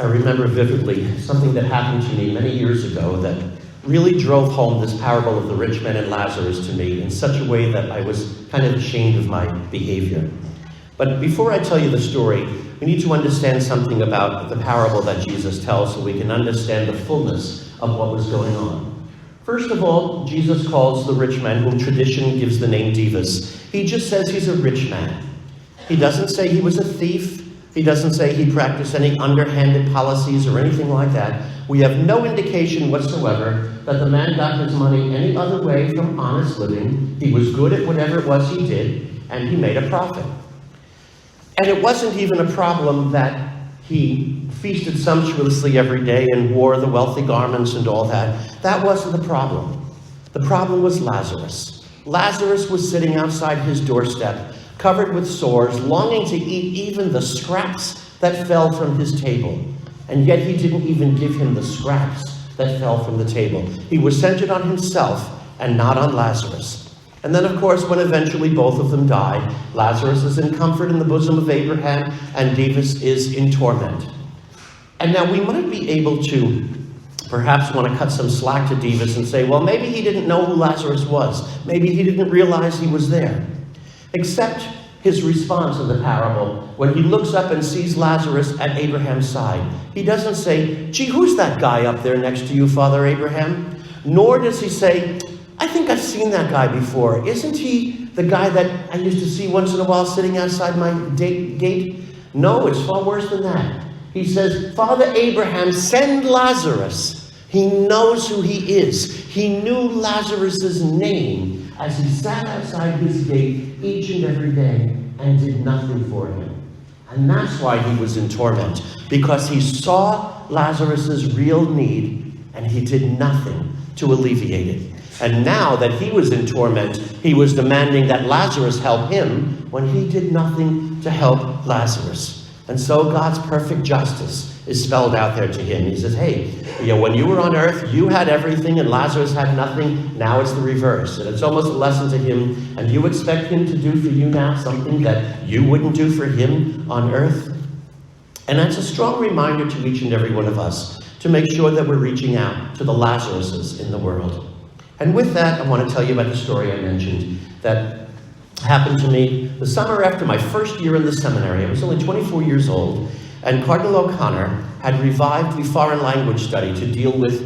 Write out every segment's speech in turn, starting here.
I remember vividly something that happened to me many years ago that really drove home this parable of the rich man and Lazarus to me in such a way that I was kind of ashamed of my behavior. But before I tell you the story, we need to understand something about the parable that Jesus tells so we can understand the fullness of what was going on. First of all, Jesus calls the rich man, whom tradition gives the name Dives. He just says he's a rich man. He doesn't say he was a thief. He doesn't say he practiced any underhanded policies or anything like that. We have no indication whatsoever that the man got his money any other way from honest living. He was good at whatever it was he did, and he made a profit. And it wasn't even a problem that he feasted sumptuously every day and wore the wealthy garments and all that. That wasn't the problem. The problem was Lazarus. Lazarus was sitting outside his doorstep, covered with sores, longing to eat even the scraps that fell from his table. And yet he didn't even give him the scraps that fell from the table. He was centered on himself and not on Lazarus. And then, of course, when eventually both of them died, Lazarus is in comfort in the bosom of Abraham, and Dives is in torment. And now we might be able to perhaps want to cut some slack to Dives and say, well, maybe he didn't know who Lazarus was. Maybe he didn't realize he was there. Except his response in the parable, when he looks up and sees Lazarus at Abraham's side, he doesn't say, gee, who's that guy up there next to you, Father Abraham? Nor does he say, I think I've seen that guy before. Isn't he the guy that I used to see once in a while sitting outside my gate? No, it's far worse than that. He says, Father Abraham, send Lazarus. He knows who he is. He knew Lazarus's name as he sat outside his gate each and every day and did nothing for him. And that's why he was in torment, because he saw Lazarus's real need and he did nothing to alleviate it. And now that he was in torment, he was demanding that Lazarus help him when he did nothing to help Lazarus. And so God's perfect justice is spelled out there to him. He says, hey, when you were on earth, you had everything and Lazarus had nothing. Now it's the reverse. And it's almost a lesson to him. And you expect him to do for you now something that you wouldn't do for him on earth? And that's a strong reminder to each and every one of us to make sure that we're reaching out to the Lazaruses in the world. And with that, I want to tell you about the story I mentioned that happened to me the summer after my first year in the seminary. I was only 24 years old, and Cardinal O'Connor had revived the foreign language study to deal with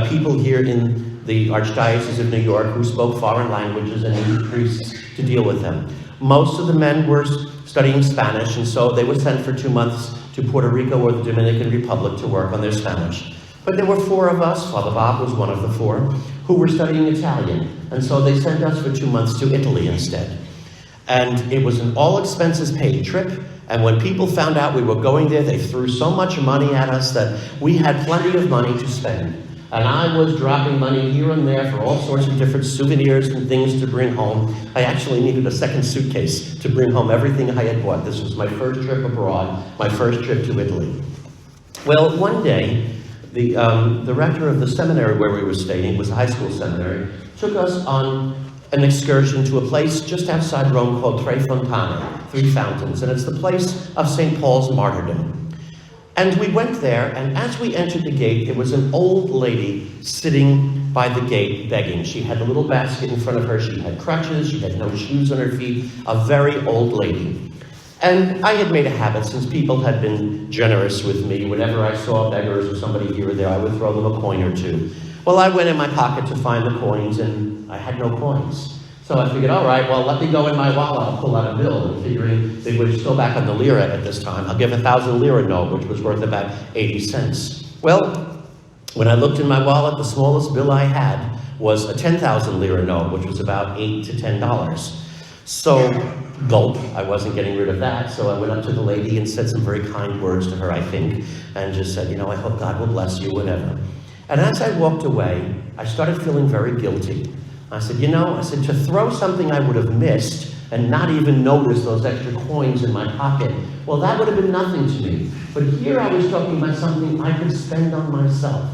people here in the Archdiocese of New York who spoke foreign languages and needed priests to deal with them. Most of the men were studying Spanish, and so they were sent for 2 months to Puerto Rico or the Dominican Republic to work on their Spanish. But there were 4 of us, Father Bob was one of the 4, who were studying Italian. And so they sent us for 2 months to Italy instead. And it was an all-expenses-paid trip. And when people found out we were going there, they threw so much money at us that we had plenty of money to spend. And I was dropping money here and there for all sorts of different souvenirs and things to bring home. I actually needed a second suitcase to bring home everything I had bought. This was my first trip abroad, my first trip to Italy. Well, one day, the rector of the seminary where we were staying, it was a high school seminary, took us on an excursion to a place just outside Rome called Tre Fontane, 3 Fountains, and it's the place of St. Paul's martyrdom. And we went there, and as we entered the gate, there was an old lady sitting by the gate begging. She had a little basket in front of her. She had crutches. She had no shoes on her feet. A very old lady. And I had made a habit, since people had been generous with me, whenever I saw beggars or somebody here or there, I would throw them a coin or 2. Well, I went in my pocket to find the coins, and I had no coins. So I figured, all right, well, let me go in my wallet. I'll pull out a bill, and figuring they were still back on the lira at this time. I'll give a 1,000 lira note, which was worth about 80 cents. Well, when I looked in my wallet, the smallest bill I had was a 10,000 lira note, which was about $8 to $10. So, gulp, I wasn't getting rid of that. So I went up to the lady and said some very kind words to her, I think, and just said, I hope God will bless you, whatever. And as I walked away, I started feeling very guilty. I said, to throw something I would have missed and not even notice those extra coins in my pocket, well, that would have been nothing to me. But here I was talking about something I could spend on myself.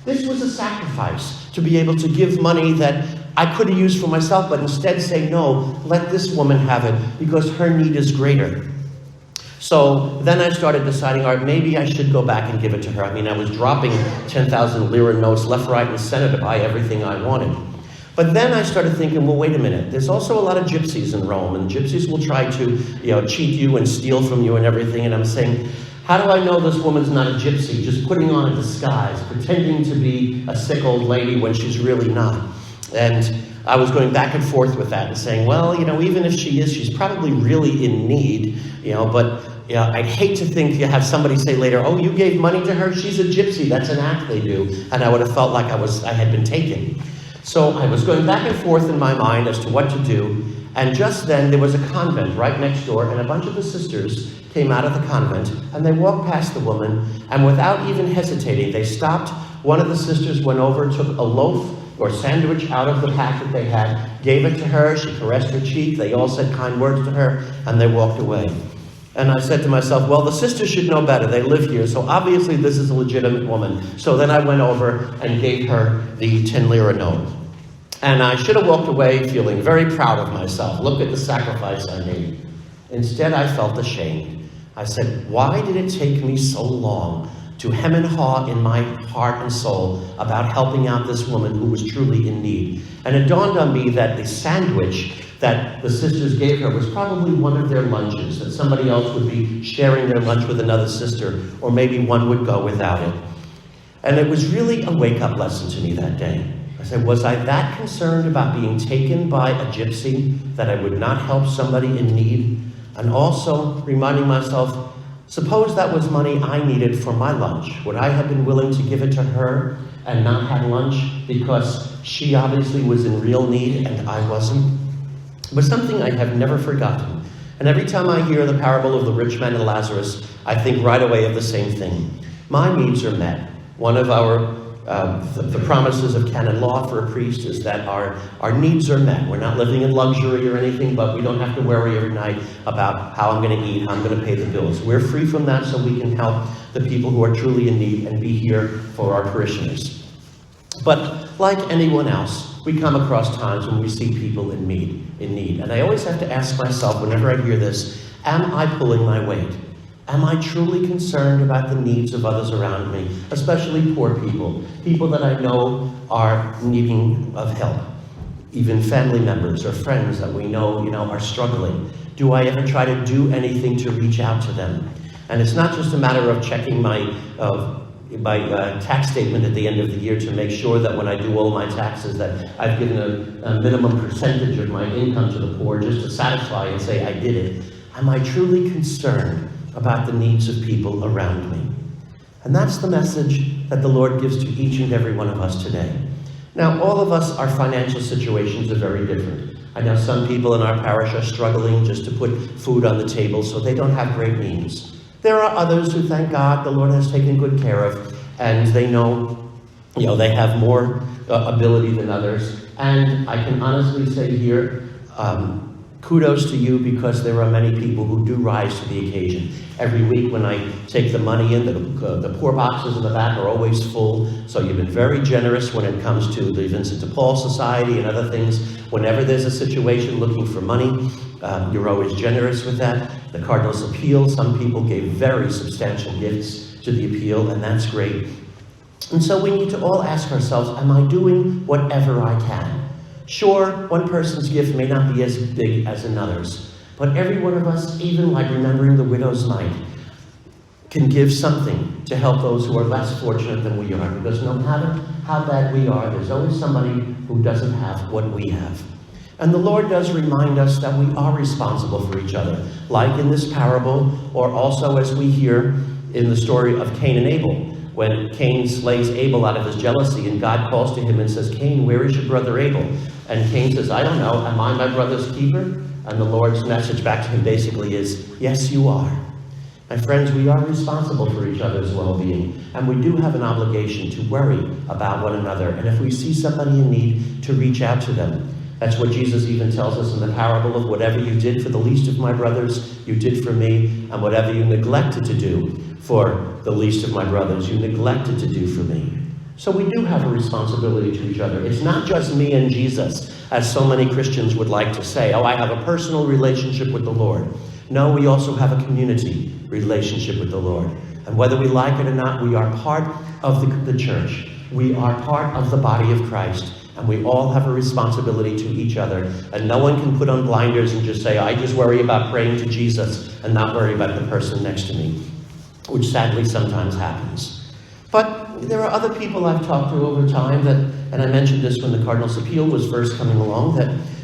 This was a sacrifice, to be able to give money that I could have used for myself, but instead say, no, let this woman have it because her need is greater. So then I started deciding, all right, maybe I should go back and give it to her. I mean, I was dropping 10,000 lira notes left, right, and center to buy everything I wanted. But then I started thinking, well, wait a minute. There's also a lot of gypsies in Rome, and gypsies will try to, cheat you and steal from you and everything. And I'm saying, how do I know this woman's not a gypsy, just putting on a disguise, pretending to be a sick old lady when she's really not? And I was going back and forth with that and saying, well, even if she is, she's probably really in need, but I'd hate to think you have somebody say later, oh, you gave money to her? She's a gypsy. That's an act they do. And I would have felt like I had been taken. So I was going back and forth in my mind as to what to do. And just then there was a convent right next door, and a bunch of the sisters came out of the convent, and they walked past the woman, and without even hesitating, they stopped. One of the sisters went over, took a loaf or sandwich out of the pack that they had, gave it to her. She caressed her cheek. They all said kind words to her, and they walked away. And I said to myself, well, the sisters should know better. They live here, so obviously this is a legitimate woman. So then I went over and gave her the 10 lira note. And I should have walked away feeling very proud of myself. Look at the sacrifice I made. Instead, I felt ashamed. I said, why did it take me so long to hem and haw in my heart and soul about helping out this woman who was truly in need? And it dawned on me that the sandwich that the sisters gave her was probably one of their lunches, that somebody else would be sharing their lunch with another sister, or maybe one would go without it. And it was really a wake-up lesson to me that day. I said, was I that concerned about being taken by a gypsy that I would not help somebody in need? And also reminding myself, suppose that was money I needed for my lunch. Would I have been willing to give it to her and not have lunch because she obviously was in real need and I wasn't? It was something I have never forgotten. And every time I hear the parable of the rich man and Lazarus, I think right away of the same thing. My needs are met. One of the promises of canon law for a priest is that our needs are met. We're not living in luxury or anything, but we don't have to worry every night about how I'm going to eat, how I'm going to pay the bills. We're free from that so we can help the people who are truly in need and be here for our parishioners. But like anyone else, we come across times when we see people in need. And I always have to ask myself, whenever I hear this, am I pulling my weight? Am I truly concerned about the needs of others around me, especially poor people, people that I know are needing of help, even family members or friends that we know, are struggling? Do I ever try to do anything to reach out to them? And it's not just a matter of checking my tax statement at the end of the year to make sure that when I do all my taxes that I've given a minimum percentage of my income to the poor just to satisfy and say I did it. Am I truly concerned about the needs of people around me? And that's the message that the Lord gives to each and every one of us today. Now, all of us, our financial situations are very different. I know some people in our parish are struggling just to put food on the table, so they don't have great means. There are others who, thank God, the Lord has taken good care of, and they know, they have more ability than others. And I can honestly say here, kudos to you, because there are many people who do rise to the occasion. Every week when I take the money in, the poor boxes in the back are always full. So you've been very generous when it comes to the Vincent de Paul Society and other things. Whenever there's a situation looking for money, you're always generous with that. The Cardinal's Appeal, some people gave very substantial gifts to the appeal, and that's great. And so we need to all ask ourselves, am I doing whatever I can? Sure, one person's gift may not be as big as another's, but every one of us, even like remembering the widow's mite, can give something to help those who are less fortunate than we are, because no matter how bad we are, there's always somebody who doesn't have what we have. And the Lord does remind us that we are responsible for each other, like in this parable, or also as we hear in the story of Cain and Abel, when Cain slays Abel out of his jealousy, and God calls to him and says, Cain, where is your brother Abel? And Cain says, I don't know, am I my brother's keeper? And the Lord's message back to him basically is, yes, you are. My friends, we are responsible for each other's well-being, and we do have an obligation to worry about one another, and if we see somebody in need, to reach out to them. That's what Jesus even tells us in the parable of whatever you did for the least of my brothers, you did for me, and whatever you neglected to do for the least of my brothers, you neglected to do for me. So we do have a responsibility to each other. It's not just me and Jesus, as so many Christians would like to say, oh, I have a personal relationship with the Lord. No, we also have a community relationship with the Lord. And whether we like it or not, we are part of the church. We are part of the body of Christ. And we all have a responsibility to each other. And no one can put on blinders and just say, I just worry about praying to Jesus and not worry about the person next to me, which sadly sometimes happens. But there are other people I've talked to over time that, and I mentioned this when the Cardinal's Appeal was first coming along,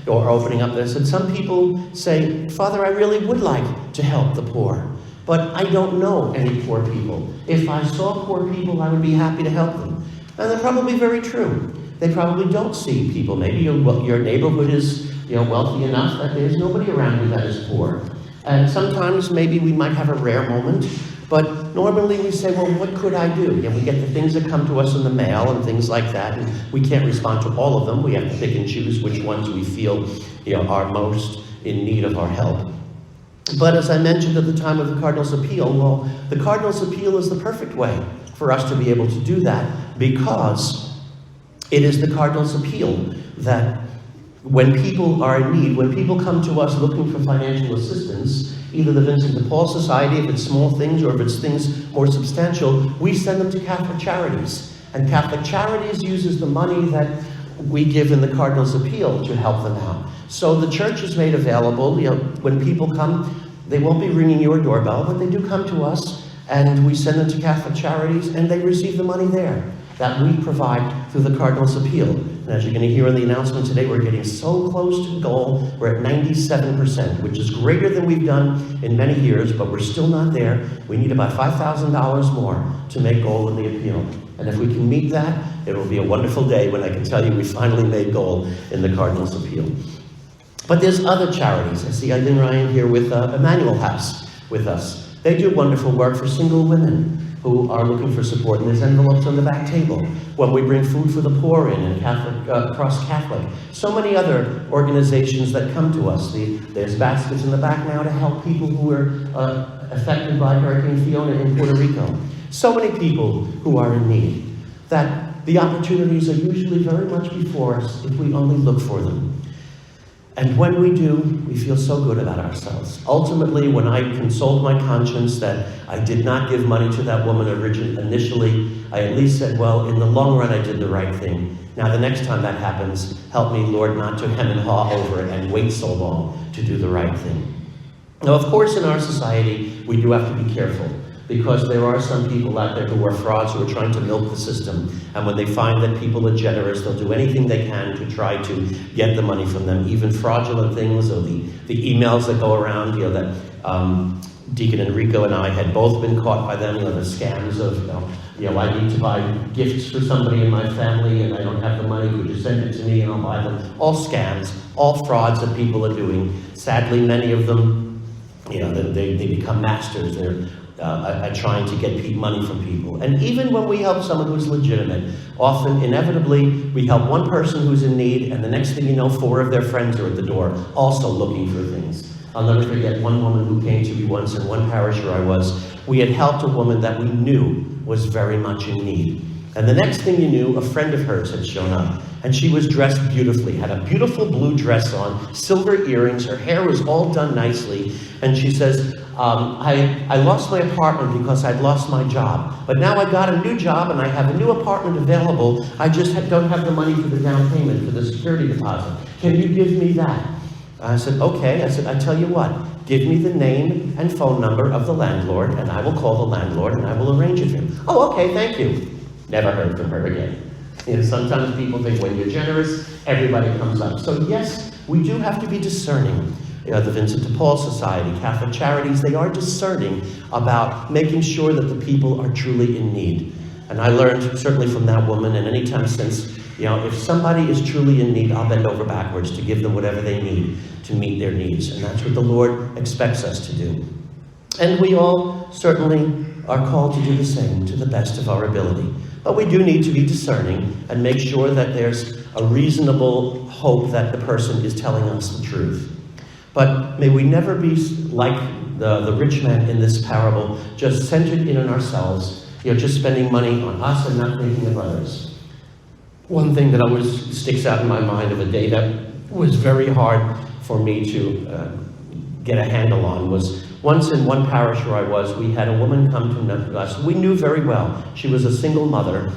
or opening up this, and some people say, Father, I really would like to help the poor, but I don't know any poor people. If I saw poor people, I would be happy to help them. And they're probably very true. They probably don't see people. Maybe your neighborhood is wealthy enough that there's nobody around you that is poor. And sometimes maybe we might have a rare moment, but normally we say, well, what could I do? And we get the things that come to us in the mail and things like that, and we can't respond to all of them. We have to pick and choose which ones we feel are most in need of our help. But as I mentioned at the time of the Cardinal's Appeal, well, the Cardinal's Appeal is the perfect way for us to be able to do that, because it is the Cardinal's Appeal that when people are in need, when people come to us looking for financial assistance, either the Vincent de Paul Society, if it's small things, or if it's things more substantial, we send them to Catholic Charities. And Catholic Charities uses the money that we give in the Cardinal's Appeal to help them out. So the church is made available. When people come, they won't be ringing your doorbell, but they do come to us, and we send them to Catholic Charities, and they receive the money there that we provide through the Cardinal's Appeal. And as you're going to hear in the announcement today, we're getting so close to the goal. We're at 97%, which is greater than we've done in many years, but we're still not there. We need about $5,000 more to make goal in the appeal. And if we can meet that, it will be a wonderful day when I can tell you we finally made goal in the Cardinal's Appeal. But there's other charities. I see Eileen Ryan here with Emmanuel House with us. They do wonderful work for single women who are looking for support, and there's envelopes on the back table. When we bring food for the poor in, and Cross Catholic, so many other organizations that come to us. There's baskets in the back now to help people who were affected by Hurricane Fiona in Puerto Rico. So many people who are in need, that the opportunities are usually very much before us if we only look for them. And when we do, we feel so good about ourselves. Ultimately, when I consoled my conscience that I did not give money to that woman initially, I at least said, well, in the long run, I did the right thing. Now, the next time that happens, help me, Lord, not to hem and haw over it and wait so long to do the right thing. Now, of course, in our society, we do have to be careful, because there are some people out there who are frauds, who are trying to milk the system. And when they find that people are generous, they'll do anything they can to try to get the money from them, even fraudulent things, or the emails that go around, that Deacon Enrico and I had both been caught by them, the scams of, I need to buy gifts for somebody in my family and I don't have the money, would you send it to me and I'll buy them? All scams, all frauds that people are doing. Sadly, many of them, they become masters. They're trying to get money from people. And even when we help someone who's legitimate, often, inevitably, we help one person who's in need, and the next thing you know, 4 of their friends are at the door, also looking for things. I'll never forget one woman who came to me once in one parish where I was. We had helped a woman that we knew was very much in need. And the next thing you knew, a friend of hers had shown up. And she was dressed beautifully, had a beautiful blue dress on, silver earrings, her hair was all done nicely. And she says, I lost my apartment because I'd lost my job. But now I got a new job and I have a new apartment available. I just don't have the money for the down payment, for the security deposit. Can you give me that? I said, okay. I said, I tell you what, give me the name and phone number of the landlord, and I will call the landlord and I will arrange it for him. Oh, okay, thank you. Never heard from her again. Sometimes people think when you're generous, everybody comes up. So yes, we do have to be discerning. The Vincent de Paul Society, Catholic Charities, they are discerning about making sure that the people are truly in need. And I learned, certainly from that woman, and any time since, if somebody is truly in need, I'll bend over backwards to give them whatever they need to meet their needs. And that's what the Lord expects us to do. And we all certainly are called to do the same to the best of our ability. But we do need to be discerning and make sure that there's a reasonable hope that the person is telling us the truth. But may we never be like the rich man in this parable, just centered in on ourselves, just spending money on us and not thinking of others. One thing that always sticks out in my mind of a day that was very hard for me to get a handle on was once in one parish where I was, we had a woman come to us. We knew very well. She was a single mother,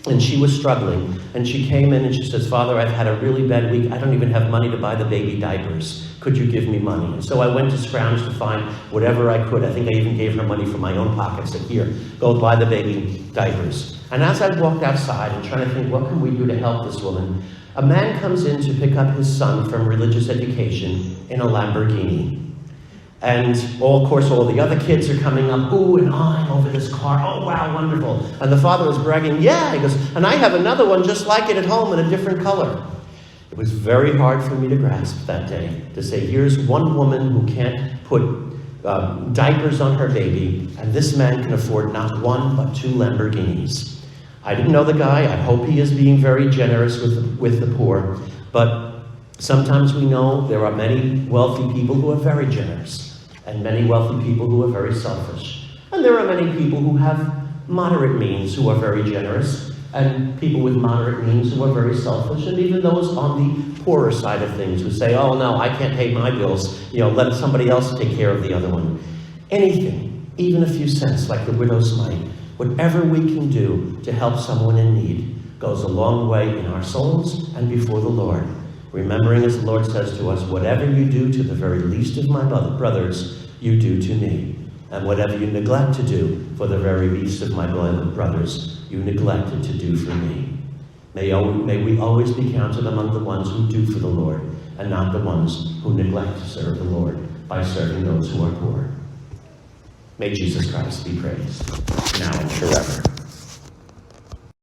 and she was struggling. And she came in and she says, "Father, I've had a really bad week. I don't even have money to buy the baby diapers. Could you give me money?" And so I went to scrounge to find whatever I could. I think I even gave her money from my own pocket. Said, "Here, go buy the baby diapers." And as I walked outside and trying to think, what can we do to help this woman? A man comes in to pick up his son from religious education in a Lamborghini. And of course, all the other kids are coming up, ooh and eyeing over this car. Oh, wow, wonderful. And the father was bragging, yeah, he goes, and I have another one just like it at home in a different color. It was very hard for me to grasp that day, to say, here's one woman who can't put diapers on her baby, and this man can afford not one, but 2 Lamborghinis. I didn't know the guy. I hope he is being very generous with the poor. But sometimes we know there are many wealthy people who are very generous, and many wealthy people who are very selfish. And there are many people who have moderate means who are very generous, and people with moderate means who are very selfish, and even those on the poorer side of things who say, oh no, I can't pay my bills, let somebody else take care of the other one. Anything, even a few cents like the widow's mite, whatever we can do to help someone in need goes a long way in our souls and before the Lord. Remembering, as the Lord says to us, whatever you do to the very least of my brothers, you do to me. And whatever you neglect to do for the very least of my brothers, you neglected to do for me. May we always be counted among the ones who do for the Lord, and not the ones who neglect to serve the Lord by serving those who are poor. May Jesus Christ be praised, now and forever.